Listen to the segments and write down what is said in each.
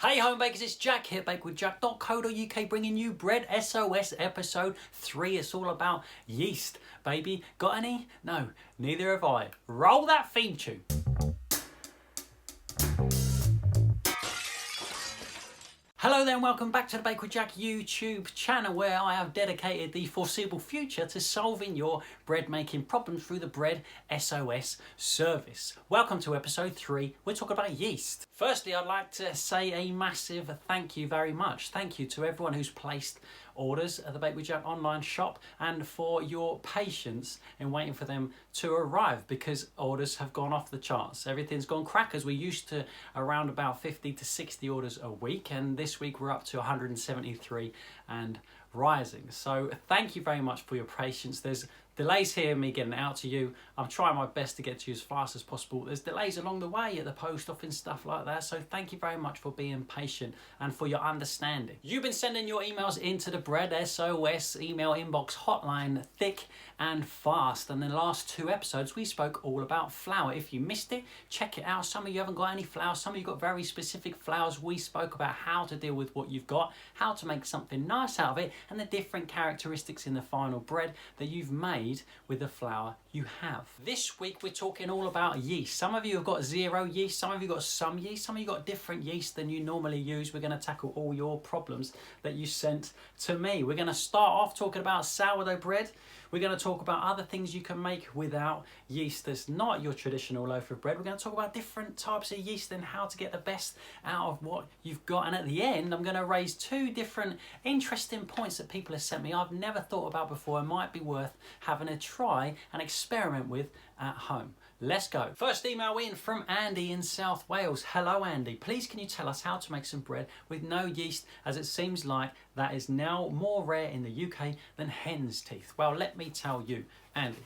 Hey home bakers, it's Jack here, bakewithjack.co.uk, bringing you Bread SOS episode 3. It's all about yeast, baby. Got any? No, neither have I. Roll that theme tune. Hello there and welcome back to the Bake with Jack YouTube channel, where I have dedicated the foreseeable future to solving your bread making problems through the Bread SOS service. Welcome to episode 3. We're talking about yeast. Firstly, I'd like to say a massive thank you very much. Thank you to everyone who's placed orders at the Bake with Jack online shop and for your patience in waiting for them to arrive, because orders have gone off the charts. Everything's gone crackers. We used to around about 50 to 60 orders a week, and this week we're up to 173 and rising. So thank you very much for your patience. There's delays here, me getting it out to you. I'm trying my best to get to you as fast as possible. There's delays along the way at the post office and stuff like that. So thank you very much for being patient and for your understanding. You've been sending your emails into the Bread SOS email inbox hotline thick and fast. And in the last 2 episodes, we spoke all about flour. If you missed it, check it out. Some of you haven't got any flour. Some of you got very specific flours. We spoke about how to deal with what you've got, how to make something nice out of it, and the different characteristics in the final bread that you've made with the flour you have. This week we're talking all about yeast. Some of you have got 0 yeast, some of you got some yeast, some of you got different yeast than you normally use. We're going to tackle all your problems that you sent to me. We're going to start off talking about sourdough bread. We're going to talk about other things you can make without yeast that's not your traditional loaf of bread. We're going to talk about different types of yeast and how to get the best out of what you've got. And at the end, I'm going to raise 2 different interesting points that people have sent me I've never thought about before and might be worth having a try and experiment with at home. Let's go. First email in from Andy in South Wales. Hello Andy, please can you tell us how to make some bread with no yeast, as it seems like that is now more rare in the UK than hen's teeth. Well, let me tell you, Andy.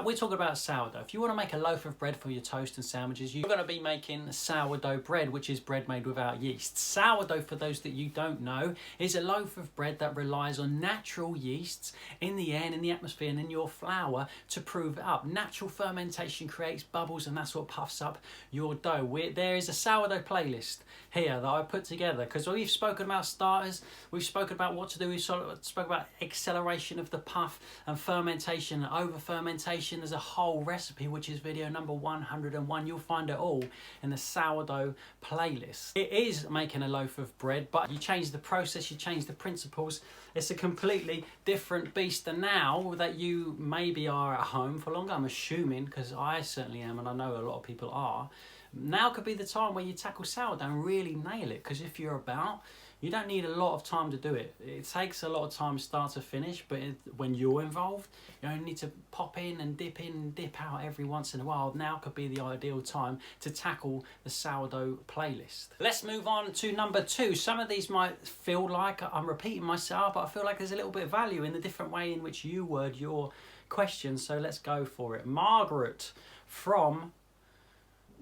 We're talking about sourdough. If you want to make a loaf of bread for your toast and sandwiches, you're going to be making sourdough bread, which is bread made without yeast. Sourdough, for those that you don't know, is a loaf of bread that relies on natural yeasts in the air, in the atmosphere, and in your flour to prove it up. Natural fermentation creates bubbles, and that's what puffs up your dough. There is a sourdough playlist here that I put together because we've spoken about starters, we've spoken about what to do, we've spoken about acceleration of the puff and fermentation and over fermentation. There's a whole recipe, which is video number 101. You'll find it all in the sourdough playlist. It is making a loaf of bread, but you change the process, you change the principles. It's a completely different beast. And now that you maybe are at home for longer, I'm assuming, because I certainly am, and I know a lot of people are, now could be the time where you tackle sourdough and really nail it. Because if you're about, you don't need a lot of time to do it. It takes a lot of time start to finish, but when you're involved, you only need to pop in and dip out every once in a while. Now could be the ideal time to tackle the sourdough playlist. Let's move on to number 2. Some of these might feel like I'm repeating myself, but I feel like there's a little bit of value in the different way in which you word your questions. So let's go for it. Margaret from...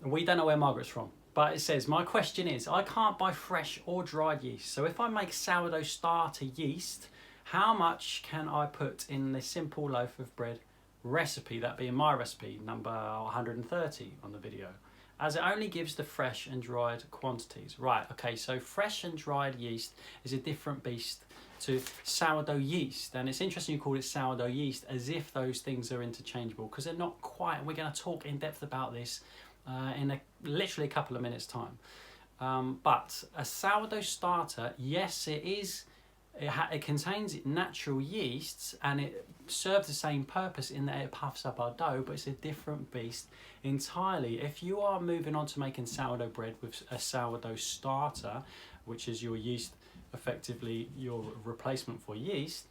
We don't know where Margaret's from. But it says, my question is, I can't buy fresh or dried yeast. So if I make sourdough starter yeast, how much can I put in the simple loaf of bread recipe? That being my recipe, number 130 on the video, as it only gives the fresh and dried quantities. Right, okay, so fresh and dried yeast is a different beast to sourdough yeast. And it's interesting you call it sourdough yeast as if those things are interchangeable, because they're not quite. And we're going to talk in depth about this in literally a couple of minutes time. But a sourdough starter, yes, it is. It contains natural yeasts and it serves the same purpose in that it puffs up our dough, but it's a different beast entirely. If you are moving on to making sourdough bread with a sourdough starter, which is your yeast, effectively your replacement for yeast,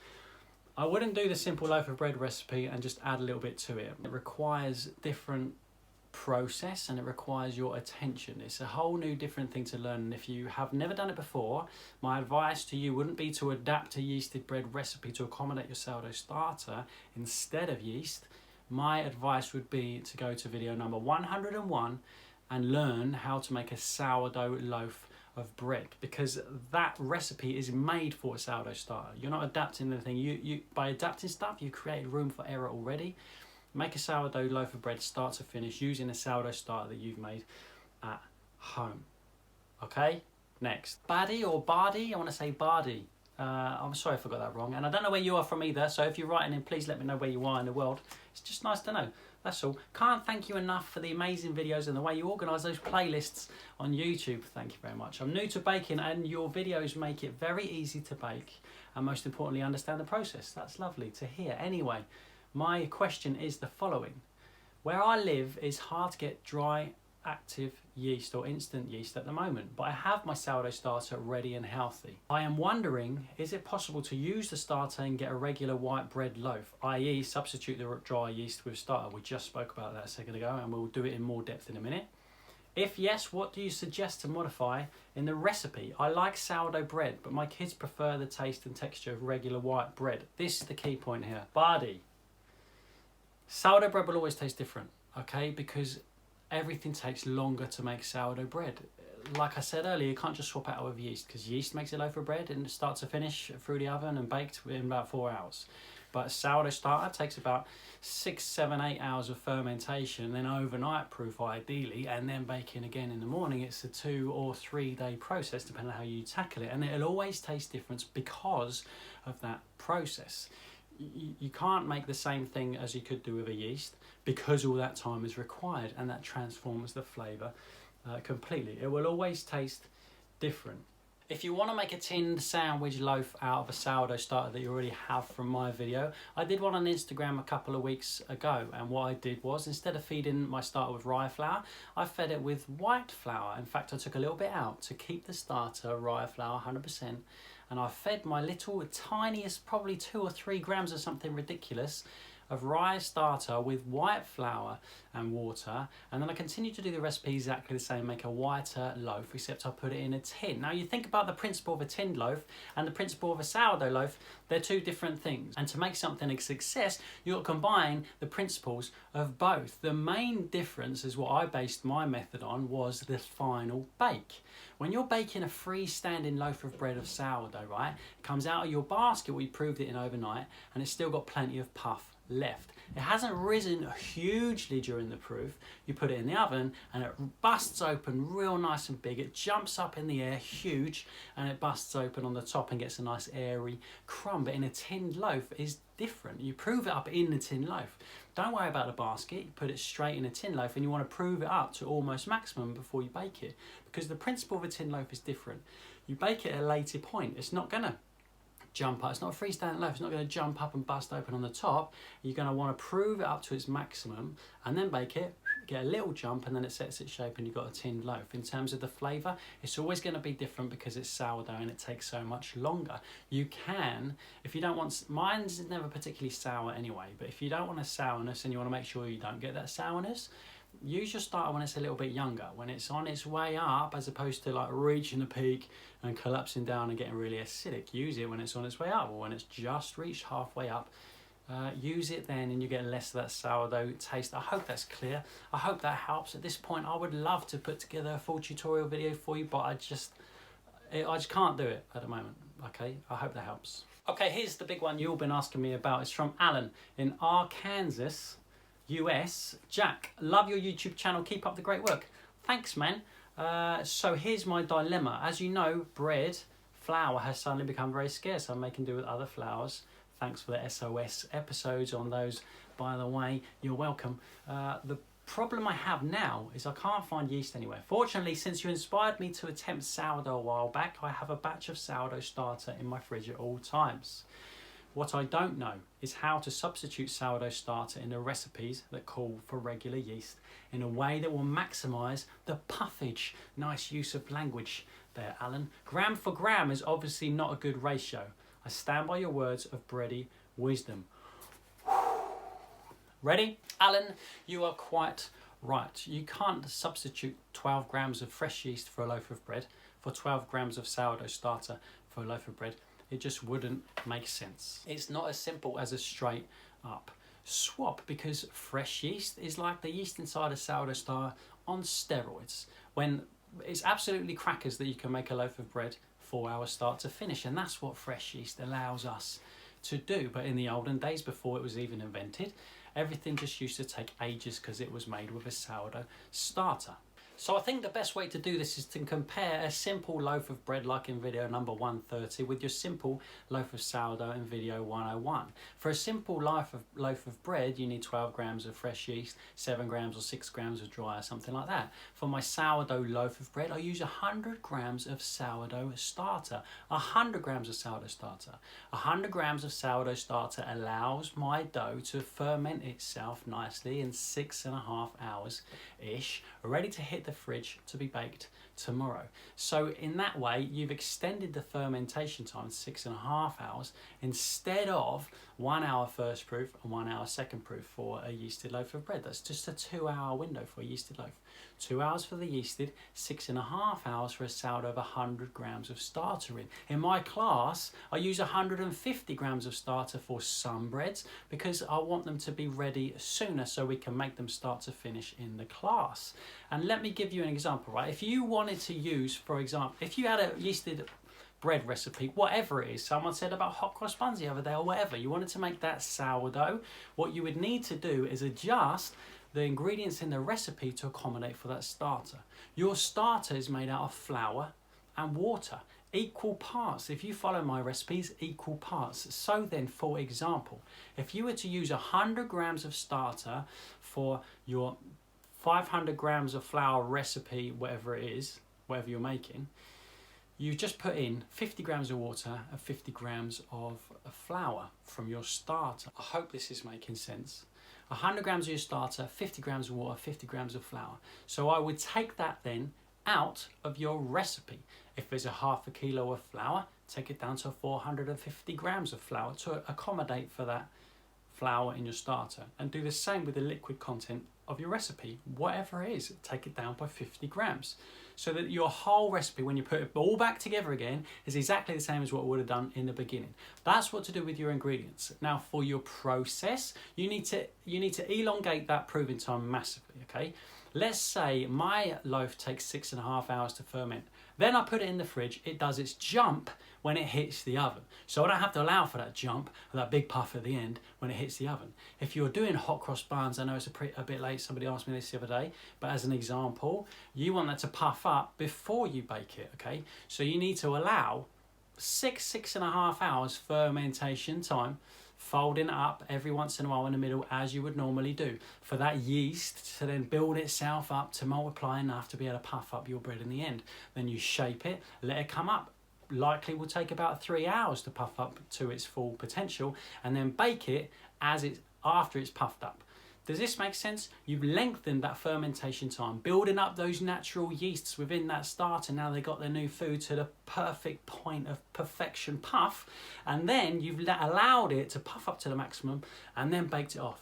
I wouldn't do the simple loaf of bread recipe and just add a little bit to it. It requires different process and it requires your attention. It's a whole new different thing to learn, and if you have never done it before, my advice to you wouldn't be to adapt a yeasted bread recipe to accommodate your sourdough starter instead of yeast. My advice would be to go to video number 101 and learn how to make a sourdough loaf of bread, because that recipe is made for a sourdough starter. You're not adapting anything. You by adapting stuff, you create room for error already. Make a sourdough loaf of bread start to finish using a sourdough starter that you've made at home. Okay? next. Baddie or Bardi? I want to say Bardi. I'm sorry if I got that wrong, and I don't know where you are from either, so if you're writing in, please let me know where you are in the world. It's just nice to know, that's all. Can't thank you enough for the amazing videos and the way you organise those playlists on YouTube. Thank you very much. I'm new to baking, and your videos make it very easy to bake, and most importantly, understand the process. That's lovely to hear. Anyway, my question is the following. Where I live is hard to get dry active yeast or instant yeast at the moment, but I have my sourdough starter ready and healthy. I am wondering, is it possible to use the starter and get a regular white bread loaf, i.e. substitute the dry yeast with starter? We just spoke about that a second ago, and we'll do it in more depth in a minute. If yes, what do you suggest to modify in the recipe? I like sourdough bread, but my kids prefer the taste and texture of regular white bread. This is the key point here. Bardi, sourdough bread will always taste different, okay, because everything takes longer to make sourdough bread. Like I said earlier, you can't just swap out with yeast, because yeast makes a loaf of bread and start to finish through the oven and baked in about 4 hours. But a sourdough starter takes about 6, 7, 8 hours of fermentation, then overnight proof ideally, and then baking again in the morning. It's a 2 or 3 day process depending on how you tackle it, and it'll always taste different because of that process. You can't make the same thing as you could do with a yeast, because all that time is required, and that transforms the flavour completely. It will always taste different. If you want to make a tinned sandwich loaf out of a sourdough starter that you already have from my video, I did one on Instagram a couple of weeks ago, and what I did was, instead of feeding my starter with rye flour, I fed it with white flour. In fact, I took a little bit out to keep the starter rye flour 100%, and I fed my little tiniest, probably 2 or 3 grams of something ridiculous, of rye starter with white flour and water, and then I continued to do the recipe exactly the same, make a whiter loaf, except I put it in a tin. Now you think about the principle of a tinned loaf and the principle of a sourdough loaf, they're 2 different things, and to make something a success, you've got to combine the principles of both. The main difference is what I based my method on was the final bake. When you're baking a freestanding loaf of bread of sourdough, right, it comes out of your basket, we proved it in overnight, and it's still got plenty of puff left. It hasn't risen hugely during the proof. You put it in the oven and it busts open real nice and big. It jumps up in the air huge, and it busts open on the top and gets a nice airy crumb. But in a tinned loaf is different. You prove it up in the tin loaf. Don't worry about the basket. You put it straight in a tin loaf, and you want to prove it up to almost maximum before you bake it, because the principle of a tin loaf is different. You bake it at a later point. It's not gonna jump up. It's not a freestanding loaf. It's not going to jump up and bust open on the top. You're going to want to prove it up to its maximum and then bake it, get a little jump, and then it sets its shape and you've got a tinned loaf. In terms of the flavour, it's always going to be different because it's sourdough and it takes so much longer. You can, if you don't want, mine's never particularly sour anyway, but if you don't want a sourness and you want to make sure you don't get that sourness, use your starter when it's a little bit younger, when it's on its way up, as opposed to like reaching the peak and collapsing down and getting really acidic. Use it when it's on its way up, or when it's just reached halfway up. Use it then, and you get less of that sourdough taste. I hope that's clear. I hope that helps. At this point, I would love to put together a full tutorial video for you, but I just can't do it at the moment. Okay, I hope that helps. Okay, here's the big one you've all been asking me about. It's from Allan in Arkansas, US. Jack, love your YouTube channel. Keep up the great work. Thanks, man. So here's my dilemma. As you know, bread flour has suddenly become very scarce. I'm making do with other flours. Thanks for the SOS episodes on those, by the way. You're welcome. The problem I have now is I can't find yeast anywhere. Fortunately, since you inspired me to attempt sourdough a while back, I have a batch of sourdough starter in my fridge at all times. What I don't know is how to substitute sourdough starter in the recipes that call for regular yeast in a way that will maximise the puffage. Nice use of language there, Alan. Gram for gram is obviously not a good ratio. I stand by your words of bready wisdom. Ready? Alan, you are quite right. You can't substitute 12 grams of fresh yeast for a loaf of bread for 12 grams of sourdough starter for a loaf of bread. It just wouldn't make sense. It's not as simple as a straight up swap, because fresh yeast is like the yeast inside a sourdough starter on steroids, when it's absolutely crackers that you can make a loaf of bread 4 hours start to finish, and that's what fresh yeast allows us to do. But in the olden days, before it was even invented, everything just used to take ages because it was made with a sourdough starter. So I think the best way to do this is to compare a simple loaf of bread like in video number 130 with your simple loaf of sourdough in video 101. For a simple loaf of bread, you need 12 grams of fresh yeast, 7 grams or 6 grams of dry or something like that. For my sourdough loaf of bread, I use 100 grams of sourdough starter. 100 grams of sourdough starter. 100 grams of sourdough starter allows my dough to ferment itself nicely in 6.5 hours-ish, ready to hit the fridge to be baked tomorrow. So in that way, you've extended the fermentation time 6.5 hours instead of 1 hour first proof and 1 hour second proof for a yeasted loaf of bread. That's just a 2-hour window for a yeasted loaf. 2 hours for the yeasted, 6.5 hours for a sourdough of 100 grams of starter in. In my class, I use 150 grams of starter for some breads because I want them to be ready sooner so we can make them start to finish in the class. And let me give you an example, right? If you wanted to use, for example, if you had a yeasted bread recipe, whatever it is, someone said about hot cross buns the other day or whatever, you wanted to make that sourdough, what you would need to do is adjust the ingredients in the recipe to accommodate for that starter. Your starter is made out of flour and water, equal parts. If you follow my recipes, equal parts. So then, for example, if you were to use 100 grams of starter for your 500 grams of flour recipe, whatever it is, whatever you're making, you just put in 50 grams of water and 50 grams of flour from your starter. I hope this is making sense. 100 grams of your starter, 50 grams of water, 50 grams of flour. So I would take that then out of your recipe. If there's a half a kilo of flour, take it down to 450 grams of flour to accommodate for that flour in your starter. And do the same with the liquid content of your recipe, whatever it is, take it down by 50 grams. So that your whole recipe, when you put it all back together again, is exactly the same as what we would have done in the beginning. That's what to do with your ingredients. Now for your process, you need to elongate that proving time massively, okay? Let's say my loaf takes 6.5 hours to ferment. Then I put it in the fridge, it does its jump when it hits the oven. So I don't have to allow for that jump, or that big puff at the end when it hits the oven. If you're doing hot cross buns, I know it's a bit late, somebody asked me this the other day, but as an example, you want that to puff up before you bake it, okay? So you need to allow 6.5 hours fermentation time, folding it up every once in a while in the middle as you would normally do, for that yeast to then build itself up to multiply enough to be able to puff up your bread in the end. Then you shape it, let it come up. Likely will take about 3 hours to puff up to its full potential, and then bake it after it's puffed up. Does this make sense? You've lengthened that fermentation time, building up those natural yeasts within that starter. Now they got their new food to the perfect point of perfection puff, and then you've allowed it to puff up to the maximum and then baked it off.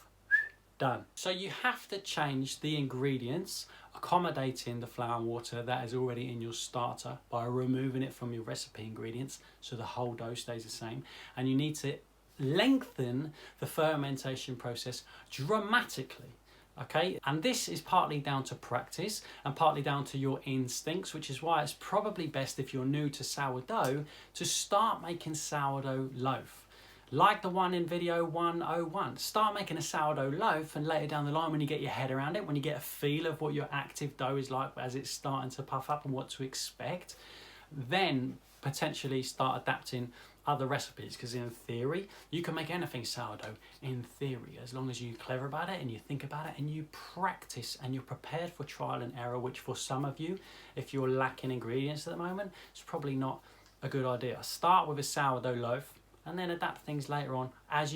Done. So you have to change the ingredients, accommodating the flour and water that is already in your starter by removing it from your recipe ingredients so the whole dough stays the same, and you need to lengthen the fermentation process dramatically, okay? And this is partly down to practice and partly down to your instincts, which is why it's probably best, if you're new to sourdough, to start making sourdough loaf. Like the one in video 101. Start making a sourdough loaf, and later down the line, when you get your head around it, when you get a feel of what your active dough is like as it's starting to puff up and what to expect, then potentially start adapting other recipes, because in theory you can make anything sourdough in theory, as long as you're clever about it and you think about it and you practice and you're prepared for trial and error, which for some of you, if you're lacking ingredients at the moment, it's probably not a good idea. Start with a sourdough loaf and then adapt things later on as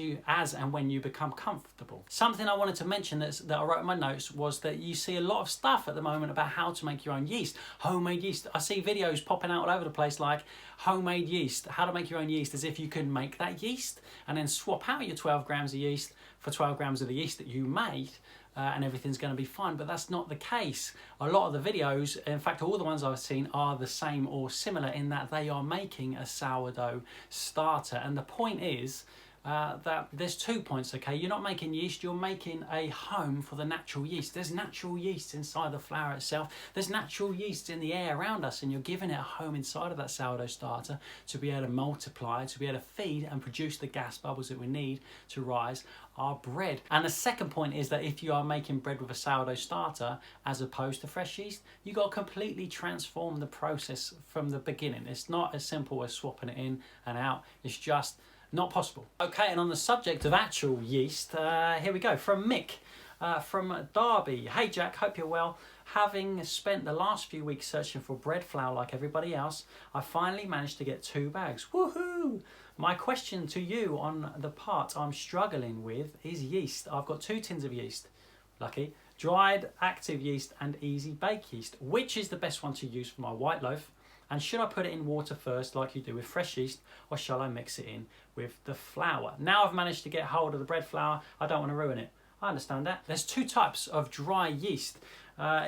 and when you become comfortable. Something I wanted to mention that I wrote in my notes was that you see a lot of stuff at the moment about how to make your own yeast, homemade yeast. I see videos popping out all over the place like homemade yeast, how to make your own yeast, as if you could make that yeast and then swap out your 12 grams of yeast for 12 grams of the yeast that you made, and everything's going to be fine. But that's not the case. A lot of the videos, in fact all the ones I've seen, are the same or similar in that they are making a sourdough starter. And the point is, that there's 2 points, okay? You're not making yeast, you're making a home for the natural yeast. There's natural yeast inside the flour itself. There's natural yeast in the air around us, and you're giving it a home inside of that sourdough starter to be able to multiply, to be able to feed and produce the gas bubbles that we need to rise our bread. And the second point is that if you are making bread with a sourdough starter as opposed to fresh yeast, you've got to completely transform the process from the beginning. It's not as simple as swapping it in and out. It's just not possible. Okay, and on the subject of actual yeast, here we go, from Mick from Derby. Hey Jack, hope you're well. Having spent the last few weeks searching for bread flour like everybody else, I finally managed to get 2 bags. Woohoo! My question to you on the part I'm struggling with is yeast. I've got 2 tins of yeast, lucky, dried active yeast and easy bake yeast. Which is the best one to use for my white loaf? And should I put it in water first like you do with fresh yeast, or shall I mix it in with the flour? Now I've managed to get hold of the bread flour, I don't want to ruin it. I understand that. There's 2 types of dry yeast.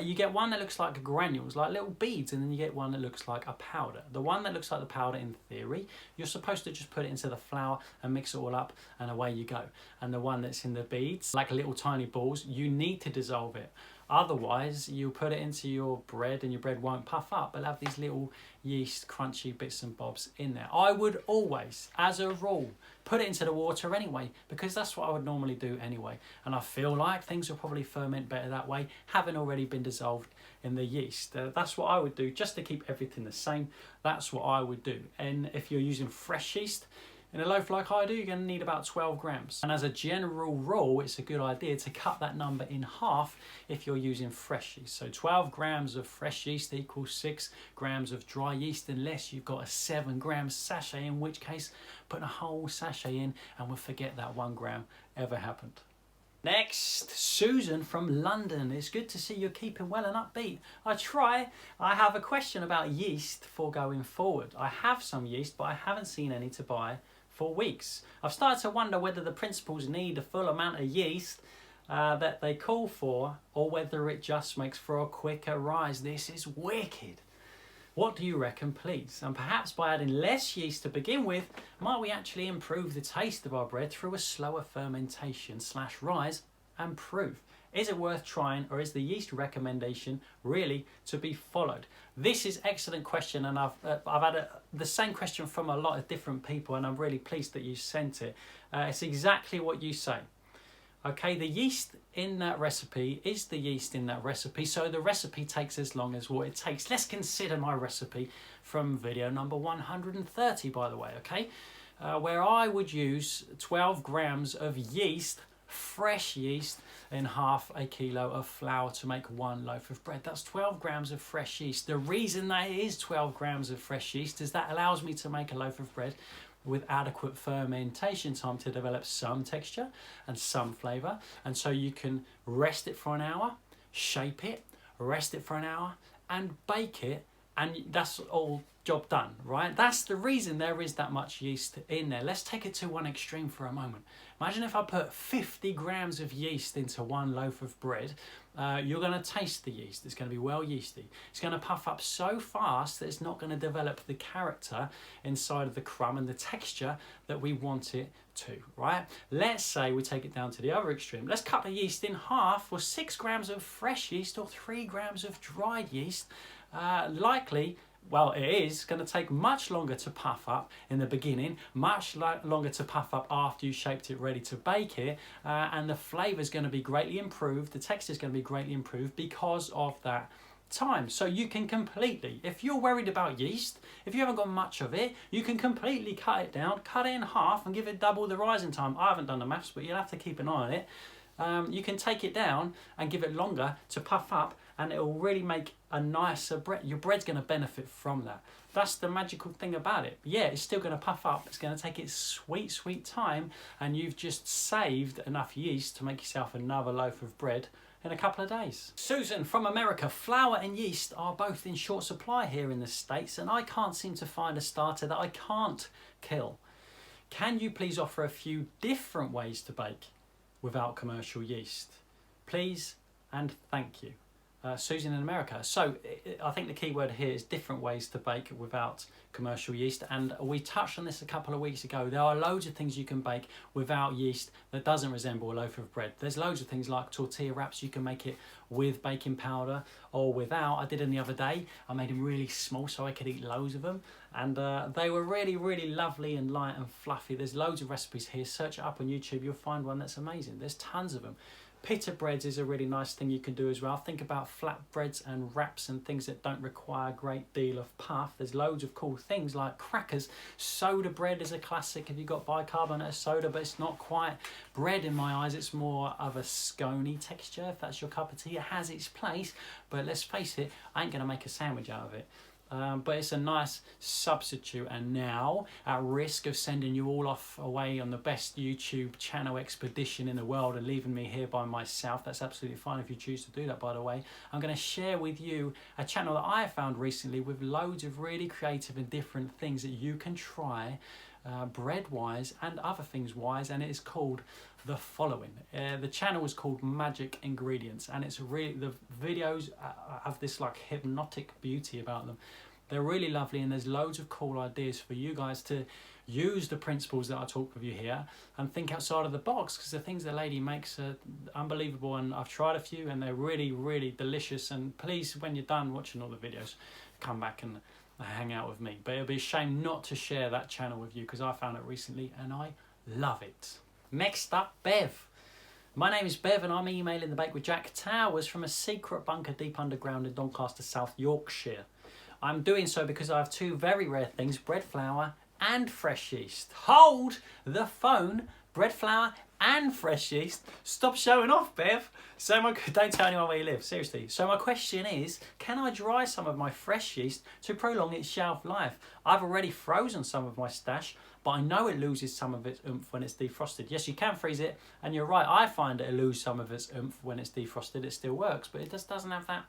You get one that looks like granules, like little beads, and then you get one that looks like a powder. The one that looks like the powder, in theory, you're supposed to just put it into the flour and mix it all up, and away you go. And the one that's in the beads, like little tiny balls, you need to dissolve it. Otherwise, you put it into your bread and your bread won't puff up. It'll have these little yeast crunchy bits and bobs in there. I would always, as a rule, put it into the water anyway, because that's what I would normally do anyway. And I feel like things will probably ferment better that way, having already been dissolved in the yeast. That's what I would do, just to keep everything the same. That's what I would do. And if you're using fresh yeast, in a loaf like I do, you're going to need about 12 grams. And as a general rule, it's a good idea to cut that number in half if you're using fresh yeast. So 12 grams of fresh yeast equals 6 grams of dry yeast, unless you've got a 7 gram sachet, in which case put a whole sachet in and we'll forget that 1 gram ever happened. Next, Susan from London. It's good to see you're keeping well and upbeat. I try. I have a question about yeast for going forward. I have some yeast, but I haven't seen any to buy for weeks. I've started to wonder whether the principals need a full amount of yeast that they call for, or whether it just makes for a quicker rise. This is wicked. What do you reckon, please? And perhaps by adding less yeast to begin with, might we actually improve the taste of our bread through a slower fermentation / rise and proof? Is it worth trying, or is the yeast recommendation really to be followed? This is an excellent question, and I've had the same question from a lot of different people, and I'm really pleased that you sent it. It's exactly what you say. Okay, the yeast in that recipe is the yeast in that recipe, so the recipe takes as long as what it takes. Let's consider my recipe from video number 130, by the way, okay? Where I would use 12 grams of yeast, fresh yeast, in half a kilo of flour to make 1 loaf of bread. That's 12 grams of fresh yeast. The reason that it is 12 grams of fresh yeast is that allows me to make a loaf of bread with adequate fermentation time to develop some texture and some flavour. And so you can rest it for an hour, shape it, rest it for an hour, and bake it, and that's all job done, right? That's the reason there is that much yeast in there. Let's take it to one extreme for a moment. Imagine if I put 50 grams of yeast into 1 loaf of bread. You're going to taste the yeast. It's going to be well yeasty. It's going to puff up so fast that it's not going to develop the character inside of the crumb and the texture that we want it to, right? Let's say we take it down to the other extreme. Let's cut the yeast in half for 6 grams of fresh yeast or 3 grams of dried yeast. Likely, well, it is going to take much longer to puff up in the beginning, much longer to puff up after you shaped it ready to bake it, and the flavour is going to be greatly improved, the texture is going to be greatly improved because of that time. So you can completely, if you're worried about yeast, if you haven't got much of it, you can completely cut it down, cut it in half and give it double the rising time. I haven't done the maths, but you'll have to keep an eye on it. You can take it down and give it longer to puff up, and it will really make a nicer bread. Your bread's going to benefit from that. That's the magical thing about it. Yeah, it's still going to puff up. It's going to take its sweet, sweet time, and you've just saved enough yeast to make yourself another loaf of bread in a couple of days. Susan from America. Flour and yeast are both in short supply here in the States, and I can't seem to find a starter that I can't kill. Can you please offer a few different ways to bake without commercial yeast? Please and thank you. Susan in America. So I think the key word here is different ways to bake without commercial yeast, and we touched on this a couple of weeks ago. There are loads of things you can bake without yeast that doesn't resemble a loaf of bread. There's loads of things like tortilla wraps. You can make it with baking powder or without. I did them the other day. I made them really small so I could eat loads of them, and they were really lovely and light and fluffy. There's loads of recipes here. Search it up on YouTube, you'll find one that's amazing. There's tons of them. Pita breads is a really nice thing you can do as well. Think about flat breads and wraps and things that don't require a great deal of puff. There's loads of cool things like crackers. Soda bread is a classic if you've got bicarbonate soda, but it's not quite bread in my eyes. It's more of a scony texture, if that's your cup of tea. It has its place, but let's face it, I ain't going to make a sandwich out of it. But it's a nice substitute. And now, at risk of sending you all off away on the best YouTube channel expedition in the world and leaving me here by myself, that's absolutely fine if you choose to do that, by the way, I'm going to share with you a channel that I found recently with loads of really creative and different things that you can try bread wise and other things wise, and it is called the following. The channel is called Magic Ingredients, and it's really, the videos have this like hypnotic beauty about them. They're really lovely, and there's loads of cool ideas for you guys to use the principles that I talk with you here and think outside of the box, because the things the lady makes are unbelievable, and I've tried a few and they're really delicious. And please, when you're done watching all the videos, come back and hang out with me. But it'll be a shame not to share that channel with you, because I found it recently and I love it. Next up, Bev. My name is Bev and I'm emailing the Bake with Jack Towers from a secret bunker deep underground in Doncaster, South Yorkshire. I'm doing so because I have two very rare things: bread flour and fresh yeast. Hold the phone. Bread flour and fresh yeast. Stop showing off, Bev. So don't tell anyone where you live, seriously. So my question is, can I dry some of my fresh yeast to prolong its shelf life? I've already frozen some of my stash, but I know it loses some of its oomph when it's defrosted. Yes, you can freeze it, and you're right, I find it lose some of its oomph when it's defrosted. It still works, but it just doesn't have that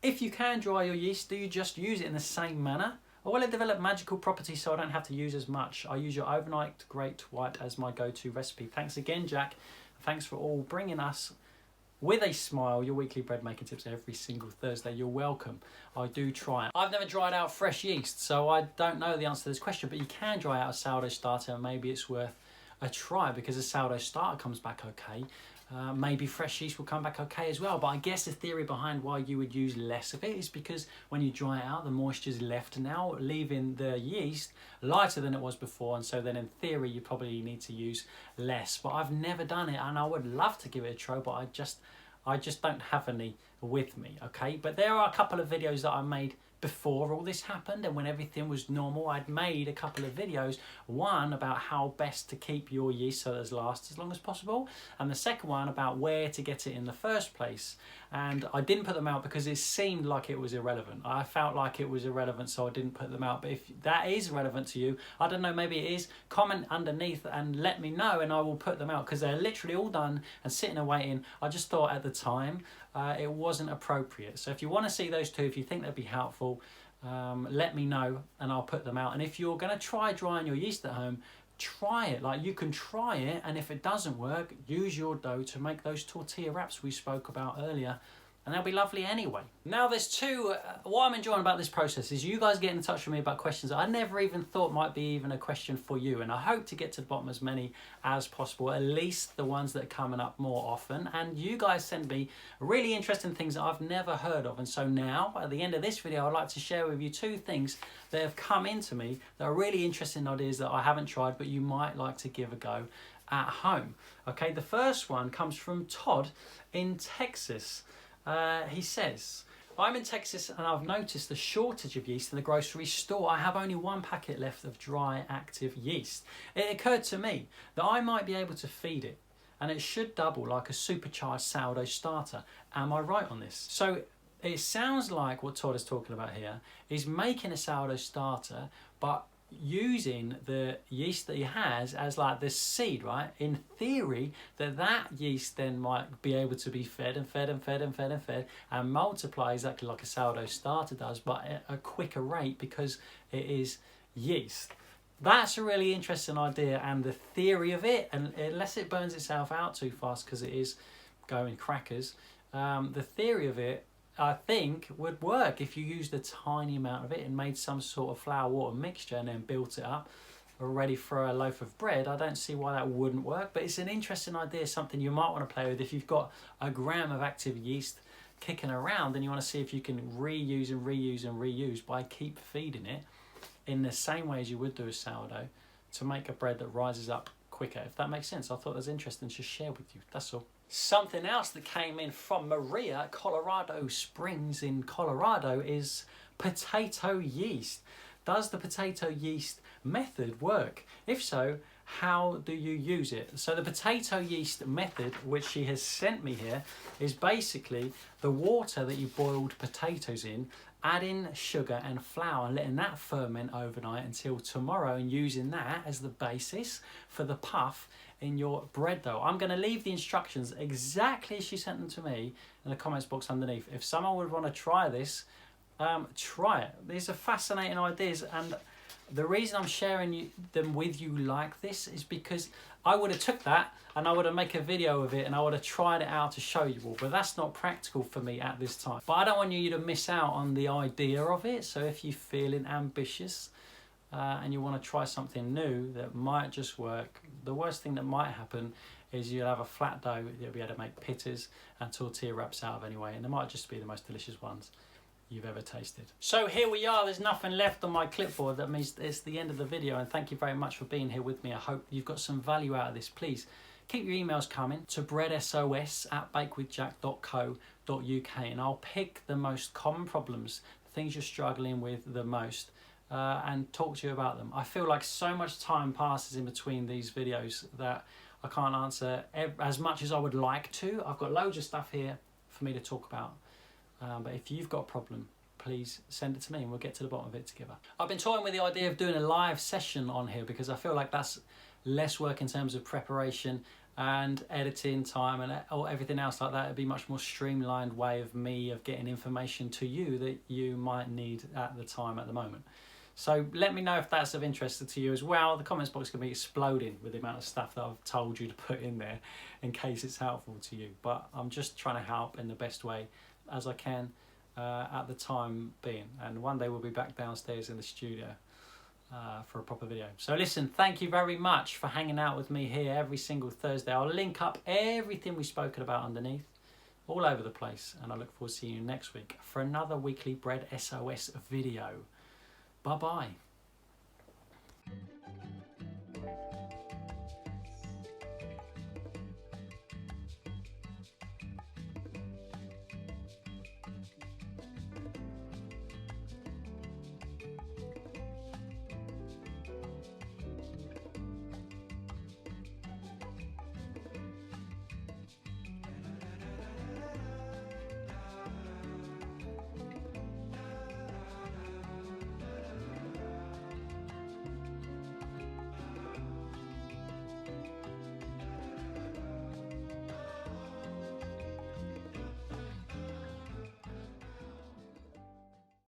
If you can dry your yeast, do you just use it in the same manner? Or will it develop magical properties so I don't have to use as much? I use your overnight great white as my go-to recipe. Thanks again, Jack. Thanks for all bringing us, with a smile, your weekly bread making tips every single Thursday. You're welcome. I do try. I've never dried out fresh yeast, so I don't know the answer to this question, but you can dry out a sourdough starter, and maybe it's worth a try, because a sourdough starter comes back okay. Maybe fresh yeast will come back okay as well, but I guess the theory behind why you would use less of it is because when you dry it out, the moisture's left now, leaving the yeast lighter than it was before, and so then in theory you probably need to use less. But I've never done it, and I would love to give it a try, but I just don't have any with me, okay? But there are a couple of videos that I made before all this happened, and when everything was normal. I'd made a couple of videos, one about how best to keep your yeast so that it lasts as long as possible, and the second one about where to get it in the first place. And I didn't put them out because it seemed like it was irrelevant. I felt like it was irrelevant, so I didn't put them out. But if that is relevant to you, I don't know, maybe it is, comment underneath and let me know, and I will put them out, because they're literally all done and sitting and waiting. I just thought at the time it wasn't appropriate. So if you want to see those two, if you think they'd be helpful, let me know and I'll put them out. And if you're going to try drying your yeast at home, try it. Like, you can try it, and if it doesn't work, use your dough to make those tortilla wraps we spoke about earlier, and they'll be lovely anyway. Now there's two, what I'm enjoying about this process is you guys getting in touch with me about questions that I never even thought might be even a question for you, and I hope to get to the bottom of as many as possible, at least the ones that are coming up more often. And you guys send me really interesting things that I've never heard of, and so now at the end of this video I'd like to share with you two things that have come into me that are really interesting ideas that I haven't tried but you might like to give a go at home. Okay, the first one comes from Todd in Texas. He says, I'm in Texas and I've noticed a shortage of yeast in the grocery store. I have only one packet left of dry active yeast. It occurred to me that I might be able to feed it, and it should double like a supercharged sourdough starter. Am I right on this? So it sounds like what Todd is talking about here is making a sourdough starter, but using the yeast that he has as like this seed, right? In theory, that yeast then might be able to be fed and multiply exactly like a sourdough starter does, but at a quicker rate because it is yeast. That's a really interesting idea, and the theory of it, and unless it burns itself out too fast, because it is go in crackers. The theory of it, I think, would work if you used a tiny amount of it and made some sort of flour water mixture and then built it up ready for a loaf of bread. I don't see why that wouldn't work, but it's an interesting idea, something you might want to play with if you've got a gram of active yeast kicking around and you want to see if you can reuse and reuse and reuse by keep feeding it in the same way as you would do a sourdough to make a bread that rises up quicker, if that makes sense. I thought it was interesting to share with you, that's all. Something else that came in from Maria, Colorado Springs in Colorado, is potato yeast. Does the potato yeast method work? If so, how do you use it? So the potato yeast method, which she has sent me here, is basically the water that you boiled potatoes in, adding sugar and flour and letting that ferment overnight until tomorrow, and using that as the basis for the puff in your bread dough. I'm going to leave the instructions exactly as she sent them to me in the comments box underneath. If someone would want to try this, try it. These are fascinating ideas, and the reason I'm sharing them with you like this is because I would have took that and I would have made a video of it and I would have tried it out to show you all, but that's not practical for me at this time. But I don't want you to miss out on the idea of it. So if you're feeling ambitious and you want to try something new that might just work, the worst thing that might happen is you'll have a flat dough that you'll be able to make pittas and tortilla wraps out of anyway, and they might just be the most delicious ones you've ever tasted. So here we are, there's nothing left on my clipboard. That means it's the end of the video, and thank you very much for being here with me. I hope you've got some value out of this. Please keep your emails coming to breadsos@bakewithjack.co.uk, and I'll pick the most common problems, the things you're struggling with the most, and talk to you about them. I feel like so much time passes in between these videos that I can't answer as much as I would like to. I've got loads of stuff here for me to talk about. But if you've got a problem, please send it to me and we'll get to the bottom of it together. I've been toying with the idea of doing a live session on here because I feel like that's less work in terms of preparation and editing time and everything else like that. It'd be a much more streamlined way of getting information to you that you might need at the time at the moment. So let me know if that's of interest to you as well. The comments box can be exploding with the amount of stuff that I've told you to put in there in case it's helpful to you. But I'm just trying to help in the best way as I can at the time being, and one day we'll be back downstairs in the studio for a proper video. So listen, thank you very much for hanging out with me here every single Thursday. I'll link up everything we've spoken about underneath, all over the place, and I look forward to seeing you next week for another weekly Bread SOS video. Bye bye.